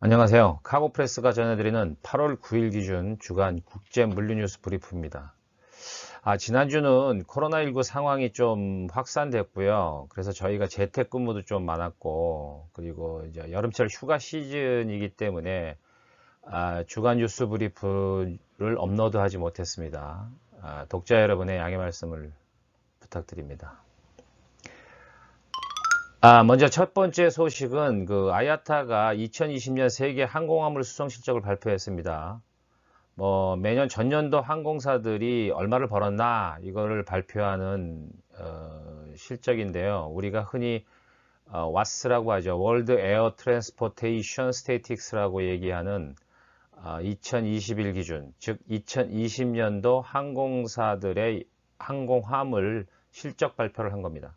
안녕하세요. 카고프레스가 전해드리는 8월 9일 기준 주간 국제 물류 뉴스 브리프입니다. 지난주는 코로나19 상황이 좀 확산됐고요. 그래서 저희가 재택근무도 좀 많았고, 그리고 이제 여름철 휴가 시즌이기 때문에 주간 뉴스 브리프를 업로드하지 못했습니다. 독자 여러분의 양해 말씀을 부탁드립니다. 먼저 첫 번째 소식은 아야타가 2020년 세계 항공화물 수송 실적을 발표했습니다. 매년 전년도 항공사들이 얼마를 벌었나 이거를 발표하는 실적인데요. 우리가 흔히 WAS라고 하죠. World Air Transportation Statistics라고 얘기하는 2021 기준, 즉 2020년도 항공사들의 항공화물 실적 발표를 한 겁니다.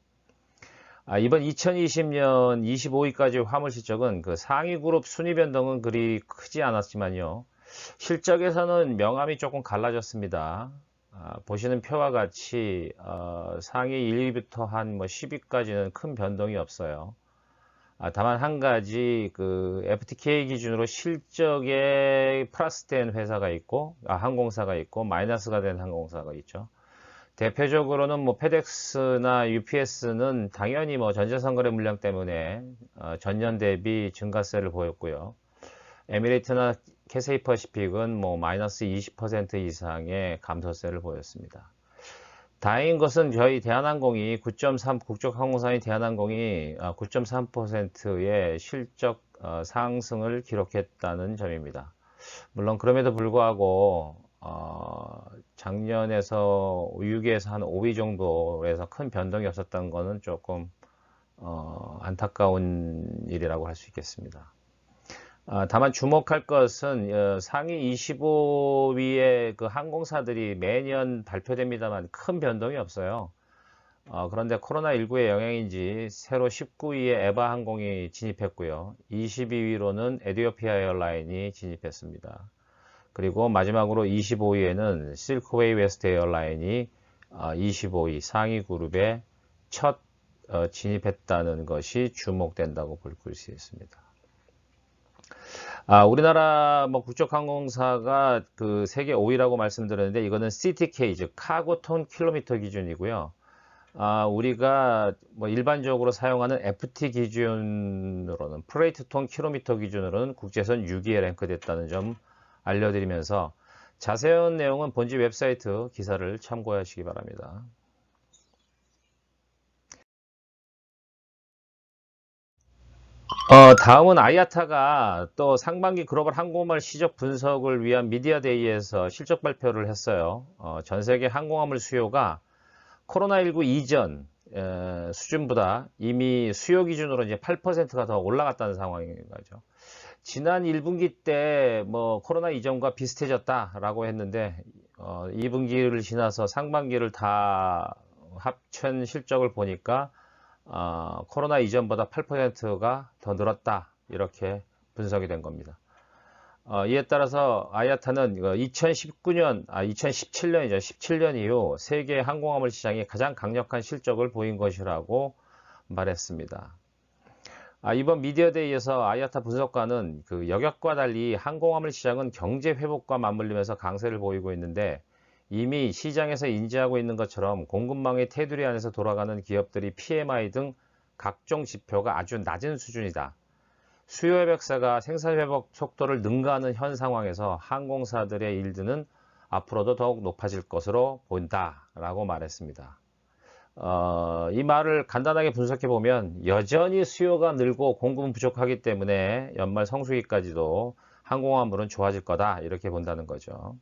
이번 2020년 25위까지 화물 실적은 상위 그룹 순위 변동은 그리 크지 않았지만요. 실적에서는 명암이 조금 갈라졌습니다. 보시는 표와 같이 상위 1위부터 한 10위까지는 큰 변동이 없어요. 다만 한 가지 FTK 기준으로 실적에 플러스된 회사가 있고 항공사가 있고 마이너스가 된 항공사가 있죠. 대표적으로는 페덱스나 UPS는 당연히 전자상거래 물량 때문에 전년 대비 증가세를 보였고요. 에미레이트나 캐세이 퍼시픽은 마이너스 20% 이상의 감소세를 보였습니다. 다행인 것은 저희 대한항공이 9.3 국적항공사인 대한항공이 9.3%의 실적 상승을 기록했다는 점입니다. 물론 그럼에도 불구하고 작년에서 6위에서 한 5위 정도에서 큰 변동이 없었던 것은 조금 안타까운 일이라고 할 수 있겠습니다. 다만 주목할 것은 상위 25위의 항공사들이 매년 발표됩니다만 큰 변동이 없어요. 그런데 코로나19의 영향인지 새로 19위에 에바 항공이 진입했고요. 22위로는 에티오피아 에어라인이 진입했습니다. 그리고 마지막으로 25위에는 실크웨이 웨스트 에어라인이 25위 상위 그룹에 첫 진입했다는 것이 주목된다고 볼 수 있습니다. 우리나라 국적항공사가 세계 5위라고 말씀드렸는데 이거는 CTK 즉 카고톤 킬로미터 기준이고요. 우리가 일반적으로 사용하는 FT 기준으로는 프레이트 톤 킬로미터 기준으로는 국제선 6위에 랭크됐다는 점 알려드리면서 자세한 내용은 본지 웹사이트 기사를 참고하시기 바랍니다. 다음은 아이아타가 또 상반기 글로벌 항공화물 시적 분석을 위한 미디어데이에서 실적 발표를 했어요. 전 세계 항공화물 수요가 코로나19 이전 수준보다 이미 수요 기준으로 이제 8%가 더 올라갔다는 상황인 거죠. 지난 1분기 때 코로나 이전과 비슷해졌다라고 했는데 2분기를 지나서 상반기를 다 합친 실적을 보니까 코로나 이전보다 8%가 더 늘었다 이렇게 분석이 된 겁니다. 이에 따라서 아야타는 2017년이죠. 17년 이후 세계 항공화물 시장이 가장 강력한 실적을 보인 것이라고 말했습니다. 이번 미디어데이에서 아야타 분석가는 여객과 달리 항공화물 시장은 경제 회복과 맞물리면서 강세를 보이고 있는데 이미 시장에서 인지하고 있는 것처럼 공급망의 테두리 안에서 돌아가는 기업들이 PMI 등 각종 지표가 아주 낮은 수준이다. 수요 회복세가 생산 회복 속도를 능가하는 현 상황에서 항공사들의 일드는 앞으로도 더욱 높아질 것으로 본다라고 말했습니다. 이 말을 간단하게 분석해 보면 여전히 수요가 늘고 공급은 부족하기 때문에 연말 성수기까지도 항공화물은 좋아질 거다 이렇게 본다는 거죠.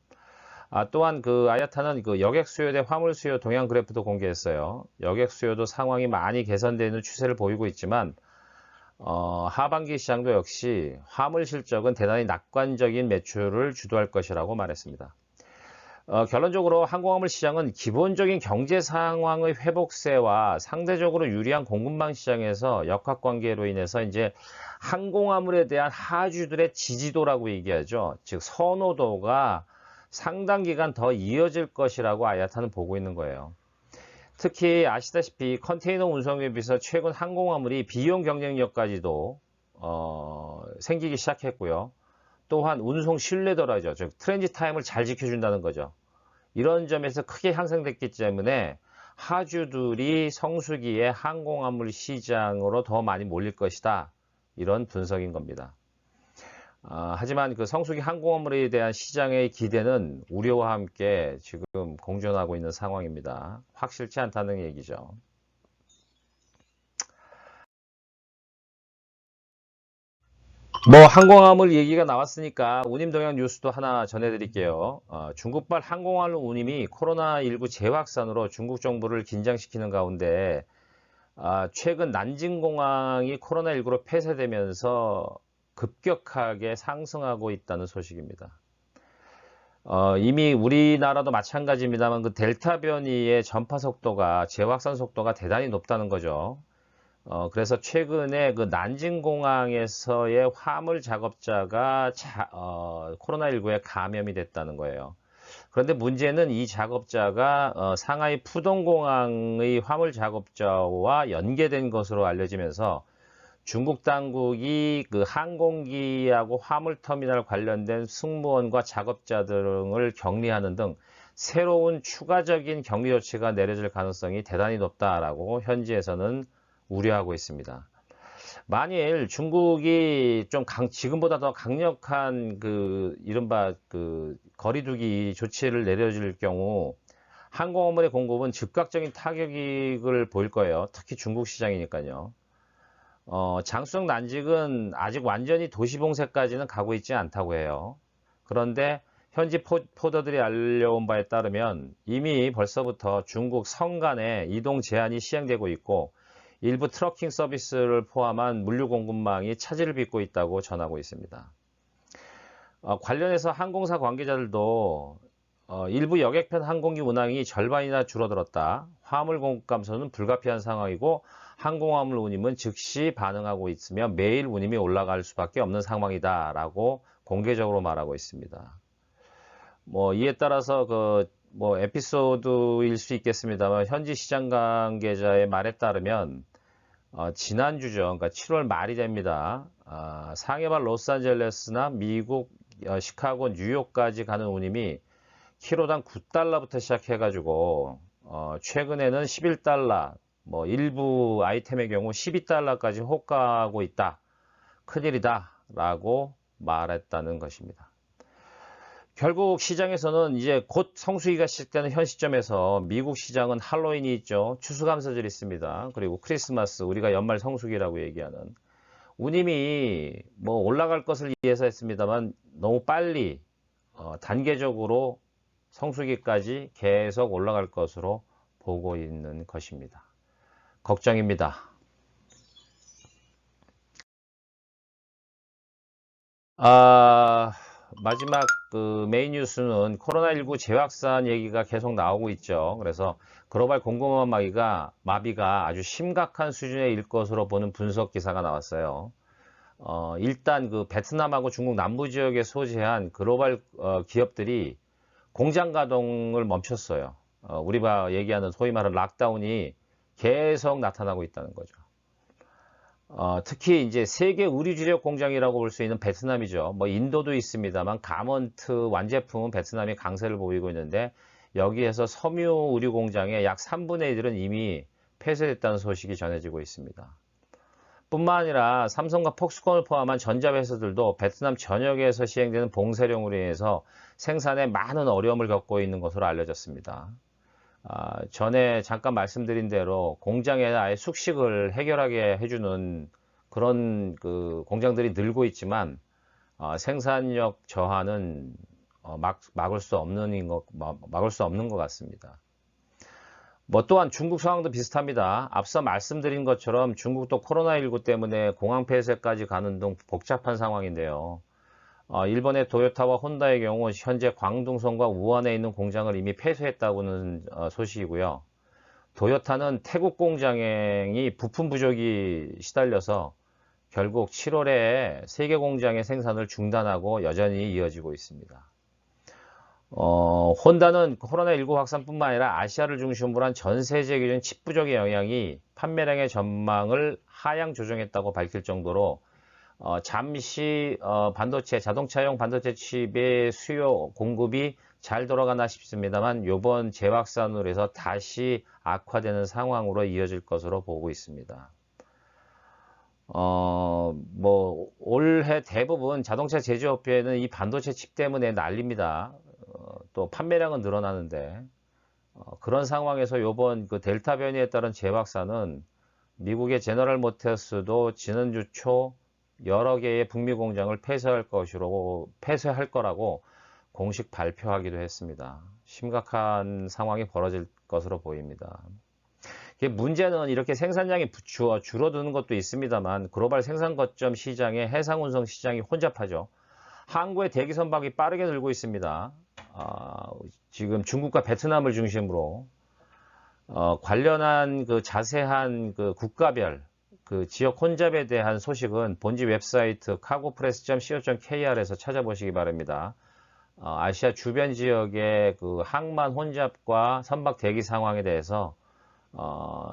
또한 아야타는 여객 수요 대 화물 수요 동향 그래프도 공개했어요. 여객 수요도 상황이 많이 개선되는 추세를 보이고 있지만 하반기 시장도 역시 화물 실적은 대단히 낙관적인 매출을 주도할 것이라고 말했습니다. 결론적으로 항공화물 시장은 기본적인 경제 상황의 회복세와 상대적으로 유리한 공급망 시장에서 역학관계로 인해서 이제 항공화물에 대한 하주들의 지지도라고 얘기하죠. 즉 선호도가 상당 기간 더 이어질 것이라고 아야타는 보고 있는 거예요. 특히 아시다시피 컨테이너 운송에 비해서 최근 항공화물이 비용 경쟁력까지도 생기기 시작했고요. 또한 운송 신뢰도라죠. 즉 트랜짓 타임을 잘 지켜준다는 거죠. 이런 점에서 크게 향상됐기 때문에 하주들이 성수기에 항공화물 시장으로 더 많이 몰릴 것이다. 이런 분석인 겁니다. 하지만 그 성수기 항공화물에 대한 시장의 기대는 우려와 함께 지금 공존하고 있는 상황입니다. 확실치 않다는 얘기죠. 뭐 항공화물 얘기가 나왔으니까 운임동향 뉴스도 하나 전해드릴게요. 중국발 항공화물 운임이 코로나19 재확산으로 중국 정부를 긴장시키는 가운데 최근 난징공항이 코로나19로 폐쇄되면서 급격하게 상승하고 있다는 소식입니다. 이미 우리나라도 마찬가지입니다만 그 델타 변이의 전파 속도가 재확산 속도가 대단히 높다는 거죠. 그래서 최근에 그 난징공항에서의 화물 작업자가 코로나19에 감염이 됐다는 거예요. 그런데 문제는 이 작업자가 상하이 푸동공항의 화물 작업자와 연계된 것으로 알려지면서 중국 당국이 그 항공기하고 화물터미널 관련된 승무원과 작업자 등을 격리하는 등 새로운 추가적인 격리 조치가 내려질 가능성이 대단히 높다라고 현지에서는 우려하고 있습니다. 만일 중국이 좀 지금보다 더 강력한 그 이른바 그 거리두기 조치를 내려줄 경우 항공화물의 공급은 즉각적인 타격을 보일 거예요. 특히 중국 시장이니까요. 장수성 난직은 아직 완전히 도시 봉쇄까지는 가고 있지 않다고 해요. 그런데 현지 포더들이 알려온 바에 따르면 이미 벌써부터 중국 성 간에 이동 제한이 시행되고 있고 일부 트러킹 서비스를 포함한 물류 공급망이 차질을 빚고 있다고 전하고 있습니다. 관련해서 항공사 관계자들도 일부 여객편 항공기 운항이 절반이나 줄어들었다. 화물 공급 감소는 불가피한 상황이고 항공화물 운임은 즉시 반응하고 있으며 매일 운임이 올라갈 수밖에 없는 상황이다 라고 공개적으로 말하고 있습니다. 뭐 이에 따라서 뭐 에피소드일 수 있겠습니다만 현지 시장 관계자의 말에 따르면 지난주죠. 그러니까 7월 말이 됩니다. 상해발 로스앤젤레스나 미국 시카고 뉴욕까지 가는 운임이 키로당 9달러부터 시작해가지고 최근에는 11달러, 뭐 일부 아이템의 경우 12달러까지 호가하고 있다. 큰일이다 라고 말했다는 것입니다. 결국 시장에서는 이제 곧 성수기가 시작되는 현 시점에서 미국 시장은 할로윈이 있죠. 추수감사절이 있습니다. 그리고 크리스마스, 우리가 연말 성수기라고 얘기하는 운임이 뭐 올라갈 것을 예상했습니다만 너무 빨리 단계적으로 성수기까지 계속 올라갈 것으로 보고 있는 것입니다. 걱정입니다. 마지막 그 메인 뉴스는 코로나19 재확산 얘기가 계속 나오고 있죠. 그래서 글로벌 공급망 마비가 아주 심각한 수준에 일 것으로 보는 분석 기사가 나왔어요. 일단 그 베트남하고 중국 남부 지역에 소재한 글로벌 기업들이 공장 가동을 멈췄어요. 우리가 얘기하는 소위 말하는 락다운이 계속 나타나고 있다는 거죠. 특히 이제 세계 의류 주력 공장이라고 볼 수 있는 베트남이죠. 뭐 인도도 있습니다만 가먼트 완제품은 베트남이 강세를 보이고 있는데 여기에서 섬유 의류 공장의 약 3분의 1은 이미 폐쇄됐다는 소식이 전해지고 있습니다. 뿐만 아니라 삼성과 폭스콘을 포함한 전자회사들도 베트남 전역에서 시행되는 봉쇄령으로 인해서 생산에 많은 어려움을 겪고 있는 것으로 알려졌습니다. 전에 잠깐 말씀드린 대로 공장에 아예 숙식을 해결하게 해주는 그런 그 공장들이 늘고 있지만 생산력 저하는 막을 수 없는 것 같습니다. 뭐 또한 중국 상황도 비슷합니다. 앞서 말씀드린 것처럼 중국도 코로나19 때문에 공항 폐쇄까지 가는 등 복잡한 상황인데요. 일본의 도요타와 혼다의 경우 현재 광둥성과 우한에 있는 공장을 이미 폐쇄했다고는 소식이고요. 도요타는 태국 공장이 부품 부족이 시달려서 결국 7월에 세계 공장의 생산을 중단하고 여전히 이어지고 있습니다. 혼다는 코로나19 확산뿐만 아니라 아시아를 중심으로 한 전 세계적인 칩 부족의 영향이 판매량의 전망을 하향 조정했다고 밝힐 정도로 잠시 자동차용 반도체 칩의 수요 공급이 잘 돌아가나 싶습니다만 이번 재확산으로 해서 다시 악화되는 상황으로 이어질 것으로 보고 있습니다. 뭐 올해 대부분 자동차 제조업계는 이 반도체 칩 때문에 난립니다. 또 판매량은 늘어나는데 그런 상황에서 이번 그 델타 변이에 따른 재확산은 미국의 제너럴 모터스도 지난주 초 여러 개의 북미 공장을 폐쇄할 거라고 공식 발표하기도 했습니다. 심각한 상황이 벌어질 것으로 보입니다. 문제는 이렇게 생산량이 줄어드는 것도 있습니다만 글로벌 생산 거점 시장의 해상 운송 시장이 혼잡하죠. 항구의 대기 선박이 빠르게 늘고 있습니다. 지금 중국과 베트남을 중심으로 관련한 그 자세한 그 국가별 그 지역 혼잡에 대한 소식은 본지 웹사이트 cargopress.co.kr에서 찾아보시기 바랍니다. 아시아 주변 지역의 그 항만 혼잡과 선박 대기 상황에 대해서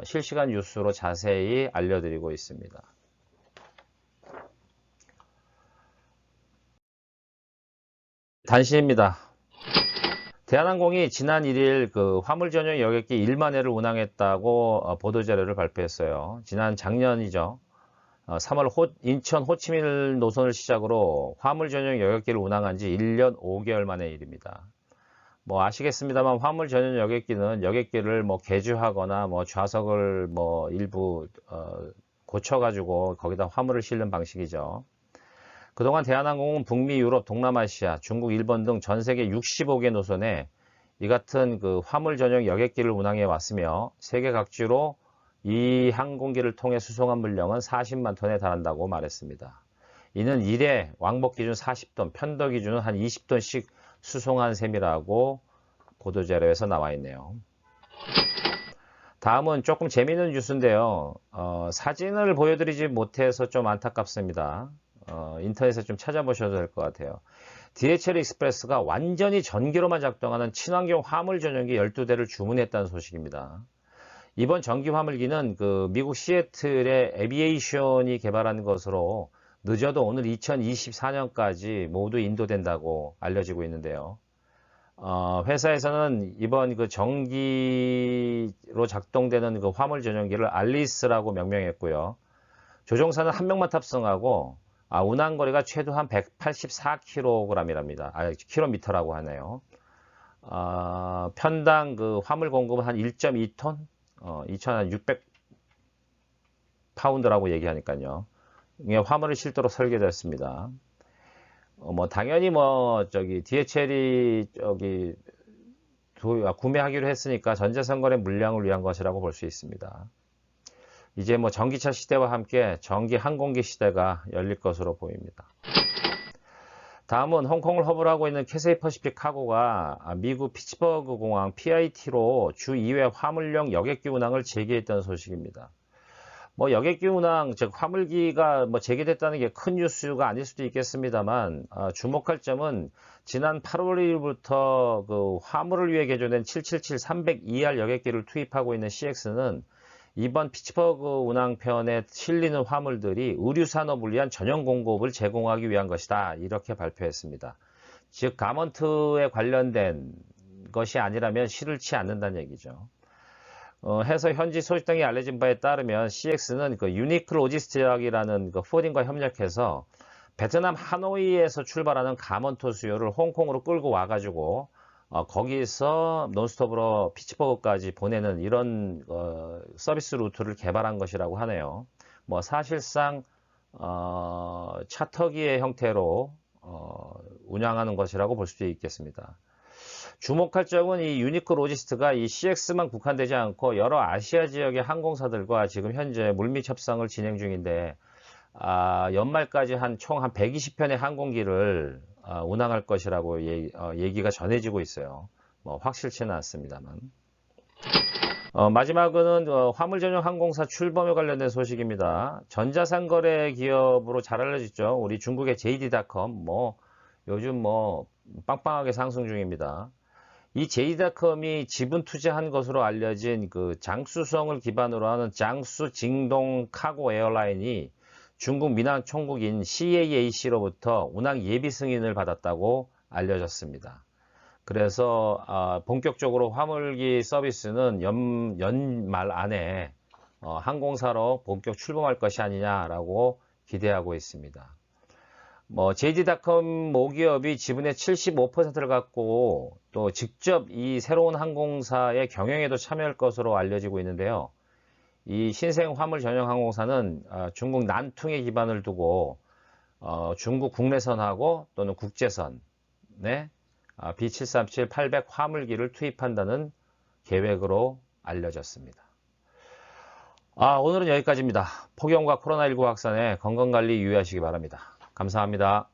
실시간 뉴스로 자세히 알려드리고 있습니다. 단신입니다. 대한항공이 지난 1일 그 화물 전용 여객기 1만 회를 운항했다고 보도자료를 발표했어요. 작년이죠. 3월 인천 호치민 노선을 시작으로 화물 전용 여객기를 운항한 지 1년 5개월 만의 일입니다. 뭐 아시겠습니다만 화물 전용 여객기는 여객기를 뭐 개조하거나 뭐 좌석을 뭐 일부 고쳐가지고 거기다 화물을 실는 방식이죠. 그동안 대한항공은 북미, 유럽, 동남아시아, 중국, 일본 등 전 세계 65개 노선에 이 같은 그 화물 전용 여객기를 운항해 왔으며 세계 각지로 이 항공기를 통해 수송한 물량은 40만 톤에 달한다고 말했습니다. 이는 1회 왕복 기준 40톤, 편도 기준은 한 20톤씩 수송한 셈이라고 보도자료에서 나와 있네요. 다음은 조금 재미있는 뉴스인데요. 사진을 보여드리지 못해서 좀 안타깝습니다. 인터넷에 좀 찾아보셔도 될 것 같아요. DHL 익스프레스가 완전히 전기로만 작동하는 친환경 화물 전용기 12대를 주문했다는 소식입니다. 이번 전기 화물기는 그 미국 시애틀의 에비에이션이 개발한 것으로 늦어도 오늘 2024년까지 모두 인도된다고 알려지고 있는데요. 회사에서는 이번 그 전기로 작동되는 그 화물 전용기를 알리스라고 명명했고요. 조종사는 한 명만 탑승하고 운항거리가 최소 한 184kg이랍니다. 킬로미터라고 하네요. 편당 그 화물 공급은 한 1.2톤, 2,600파운드라고 얘기하니까요. 화물을 실도록 설계됐습니다. 뭐 당연히 DHL이 구매하기로 했으니까 전자상거래 물량을 위한 것이라고 볼 수 있습니다. 이제 뭐 전기차 시대와 함께 전기 항공기 시대가 열릴 것으로 보입니다. 다음은 홍콩을 허브로 하고 있는 캐세이 퍼시픽 카고가 미국 피츠버그 공항 PIT로 주 2회 화물용 여객기 운항을 재개했다는 소식입니다. 뭐 여객기 운항, 즉 화물기가 뭐 재개됐다는 게 큰 뉴스가 아닐 수도 있겠습니다만 주목할 점은 지난 8월 1일부터 그 화물을 위해 개조된 777-302R 여객기를 투입하고 있는 CX는 이번 피츠버그 운항편에 실리는 화물들이 의류산업을 위한 전용 공급을 제공하기 위한 것이다. 이렇게 발표했습니다. 즉 가먼트에 관련된 것이 아니라면 실을치 않는다는 얘기죠. 해서 현지 소식 등이 알려진 바에 따르면 CX는 그 유니크 로지스틱이라는 그 포딩과 협력해서 베트남 하노이에서 출발하는 가먼트 수요를 홍콩으로 끌고 와가지고 거기서 논스톱으로 피츠버그까지 보내는 이런 서비스 루트를 개발한 것이라고 하네요. 뭐 사실상 차터기의 형태로 운영하는 것이라고 볼 수도 있겠습니다. 주목할 점은 이 유니크 로지스트가 이 CX만 국한되지 않고 여러 아시아 지역의 항공사들과 지금 현재 물밑 협상을 진행 중인데 연말까지 총 한 120편의 항공기를 운항할 것이라고 얘기가 전해지고 있어요. 뭐 확실치는 않습니다만. 마지막은 화물 전용 항공사 출범에 관련된 소식입니다. 전자상거래 기업으로 잘 알려졌죠. 우리 중국의 JD.com 요즘 빵빵하게 상승 중입니다. 이 JD.com이 지분 투자한 것으로 알려진 그 장쑤성을 기반으로 하는 장쑤 징동 카고 에어라인이 중국 민항 총국인 CAAC로부터 운항 예비 승인을 받았다고 알려졌습니다. 그래서 본격적으로 화물기 서비스는 연말 안에 항공사로 본격 출범할 것이 아니냐라고 기대하고 있습니다. JD.com 모기업이 지분의 75%를 갖고 또 직접 이 새로운 항공사의 경영에도 참여할 것으로 알려지고 있는데요. 이 신생 화물 전용 항공사는 중국 난퉁에 기반을 두고 중국 국내선하고 또는 국제선에 B737-800 화물기를 투입한다는 계획으로 알려졌습니다. 오늘은 여기까지입니다. 폭염과 코로나19 확산에 건강관리 유의하시기 바랍니다. 감사합니다.